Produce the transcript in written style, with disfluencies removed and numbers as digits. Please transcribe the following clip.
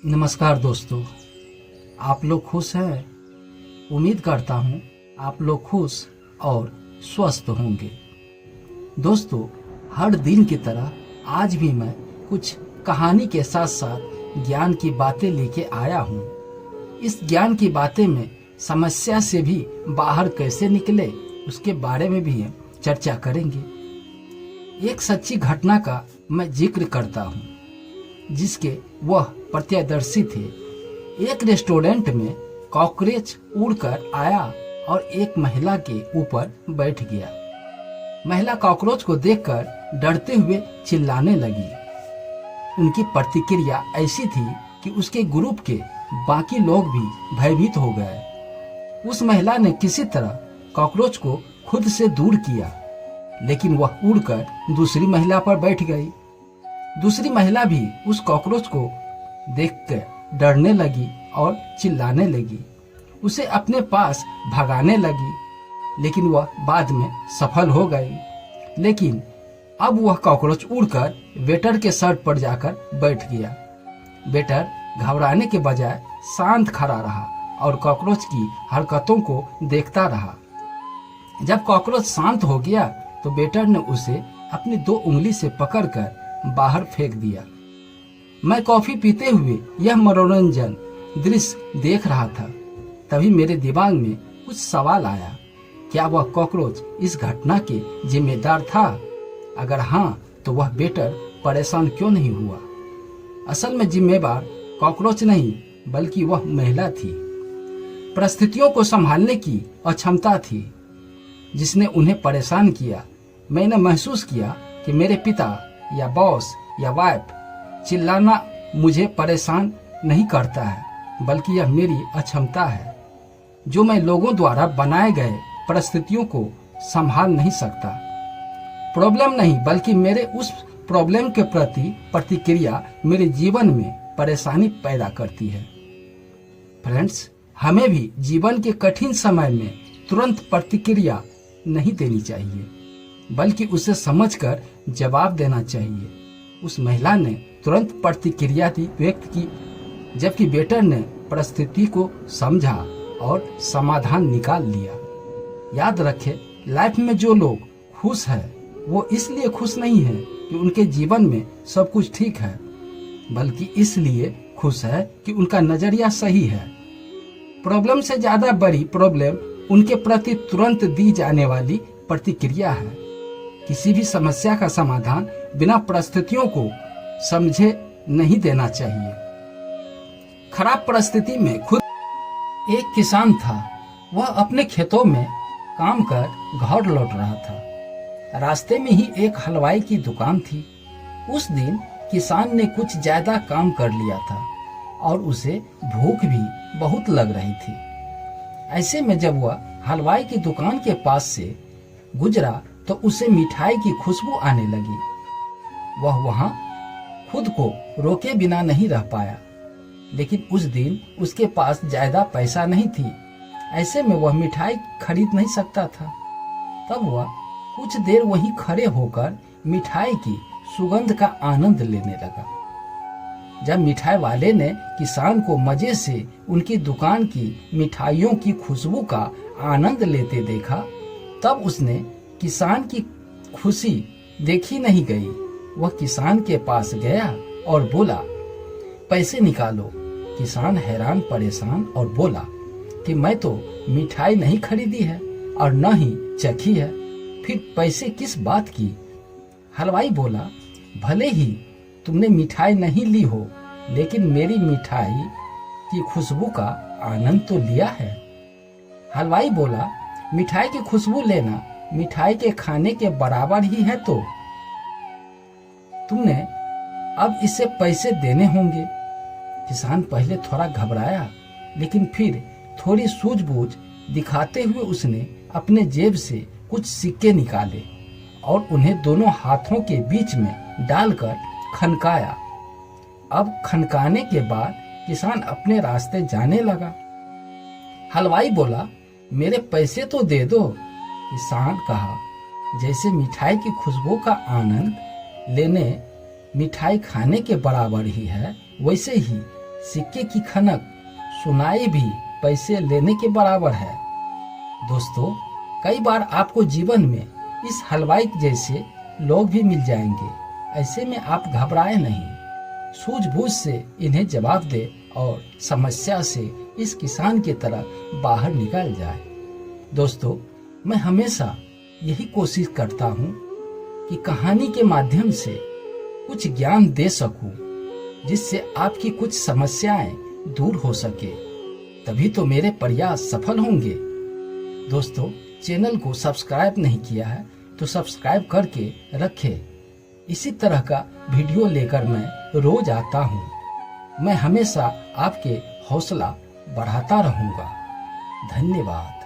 नमस्कार दोस्तों, आप लोग खुश हैं। उम्मीद करता हूं आप लोग खुश और स्वस्थ होंगे। दोस्तों, हर दिन की तरह आज भी मैं कुछ कहानी के साथ साथ ज्ञान की बातें लेके आया हूं। इस ज्ञान की बातें में समस्या से भी बाहर कैसे निकले उसके बारे में भी हम चर्चा करेंगे। एक सच्ची घटना का मैं जिक्र करता हूं जिसके वह प्रत्यक्षदर्शी थे। एक रेस्टोरेंट में कॉकरोच उड़कर आया और एक महिला के ऊपर बैठ गया। महिला कॉकरोच को देखकर डरते हुए चिल्लाने लगी। उनकी प्रतिक्रिया ऐसी थी कि उसके ग्रुप के बाकी लोग भी भयभीत हो गए। उस महिला ने किसी तरह कॉकरोच को खुद से दूर किया, लेकिन वह उड़कर दूसरी महिला पर बैठ गई। दूसरी महिला भी उस कॉकरोच को देखकर डरने लगी और चिल्लाने लगी, उसे अपने पास भगाने लगी, लेकिन वह बाद में सफल हो गई। लेकिन अब वह कॉकरोच उड़कर वेटर के सर पर जाकर बैठ गया। वेटर घबराने के बजाय शांत खड़ा रहा और कॉकरोच की हरकतों को देखता रहा। जब कॉकरोच शांत हो गया तो वेटर ने उसे अपनी 2 उंगली से पकड़कर बाहर फेंक दिया। मैं कॉफी पीते हुए यह मनोरंजन दृश्य देख रहा था। तभी मेरे दिमाग में कुछ सवाल आया। क्या वह कॉकरोच इस घटना के जिम्मेदार था? अगर हाँ, तो वह वेटर परेशान क्यों नहीं हुआ? असल में जिम्मेदार कॉकरोच नहीं, बल्कि वह महिला थी। परिस्थितियों को संभालने की अक्षमता थी जिसने उन्हें परेशान किया। मैंने महसूस किया कि मेरे पिता या बॉस या वाइफ चिल्लाना मुझे परेशान नहीं करता है, बल्कि यह मेरी अक्षमता है जो मैं लोगों द्वारा बनाए गए परिस्थितियों को संभाल नहीं सकता। प्रॉब्लम नहीं, बल्कि मेरे उस प्रॉब्लम के प्रति प्रतिक्रिया मेरे जीवन में परेशानी पैदा करती है। फ्रेंड्स, हमें भी जीवन के कठिन समय में तुरंत प्रतिक्रिया नहीं देनी चाहिए, बल्कि उसे समझकर जवाब देना चाहिए। उस महिला ने तुरंत प्रतिक्रिया व्यक्त की, जबकि वेटर ने परिस्थिति को समझा और समाधान निकाल लिया। याद रखें, लाइफ में जो लोग खुश हैं, वो इसलिए खुश नहीं है कि उनके जीवन में सब कुछ ठीक है, बल्कि इसलिए खुश है कि उनका नजरिया सही है। प्रॉब्लम से ज्यादा बड़ी प्रॉब्लम उनके प्रति तुरंत दी जाने वाली प्रतिक्रिया है। किसी भी समस्या का समाधान बिना परिस्थितियों को समझे नहीं देना चाहिए। खराब परिस्थिति में खुद एक किसान था। वह अपने खेतों में काम कर घर लौट रहा था। रास्ते में ही एक हलवाई की दुकान थी। उस दिन किसान ने कुछ ज्यादा काम कर लिया था और उसे भूख भी बहुत लग रही थी। ऐसे में जब वह हलवाई की दुकान के पास से गुजरा तो उसे मिठाई की खुशबू आने लगी। वह वहां खुद को रोके बिना नहीं रह पाया, लेकिन उस दिन उसके पास ज्यादा पैसा नहीं थी। ऐसे में वह मिठाई खरीद नहीं सकता था। तब वह कुछ देर वहीं खड़े होकर मिठाई की सुगंध का आनंद लेने लगा। जब मिठाई वाले ने किसान को मजे से उनकी दुकान की मिठाइयों की खुशबू का आनंद लेते देखा, तब उसने किसान की खुशी देखी नहीं गई। वह किसान के पास गया और बोला, पैसे निकालो। किसान हैरान परेशान और बोला कि मैं तो मिठाई नहीं खरीदी है और न ही चखी है, फिर पैसे किस बात की? हलवाई बोला, भले ही तुमने मिठाई नहीं ली हो, लेकिन मेरी मिठाई की खुशबू का आनंद तो लिया है। हलवाई बोला, मिठाई की खुशबू लेना मिठाई के खाने के बराबर ही है, तो तुमने अब इससे पैसे देने होंगे। किसान पहले थोड़ा घबराया, लेकिन फिर थोड़ी सूझबूझ दिखाते हुए उसने अपने जेब से कुछ सिक्के निकाले और उन्हें दोनों हाथों के बीच में डालकर खनकाया। अब खनकाने के बाद किसान अपने रास्ते जाने लगा। हलवाई बोला, मेरे पैसे तो दे दो। किसान कहा, जैसे मिठाई की खुशबू का आनंद लेने मिठाई खाने के बराबर ही है, वैसे ही सिक्के की खनक सुनाई भी पैसे लेने के बराबर है। दोस्तों, कई बार आपको जीवन में इस हलवाई जैसे लोग भी मिल जाएंगे। ऐसे में आप घबराए नहीं, सूझबूझ से इन्हें जवाब दे और समस्या से इस किसान की तरह बाहर निकल जाए। दोस्तों, मैं हमेशा यही कोशिश करता हूँ कि कहानी के माध्यम से कुछ ज्ञान दे सकूं, जिससे आपकी कुछ समस्याएं दूर हो सके। तभी तो मेरे प्रयास सफल होंगे। दोस्तों, चैनल को सब्सक्राइब नहीं किया है तो सब्सक्राइब करके रखें। इसी तरह का वीडियो लेकर मैं रोज आता हूँ। मैं हमेशा आपके हौसला बढ़ाता रहूँगा। धन्यवाद।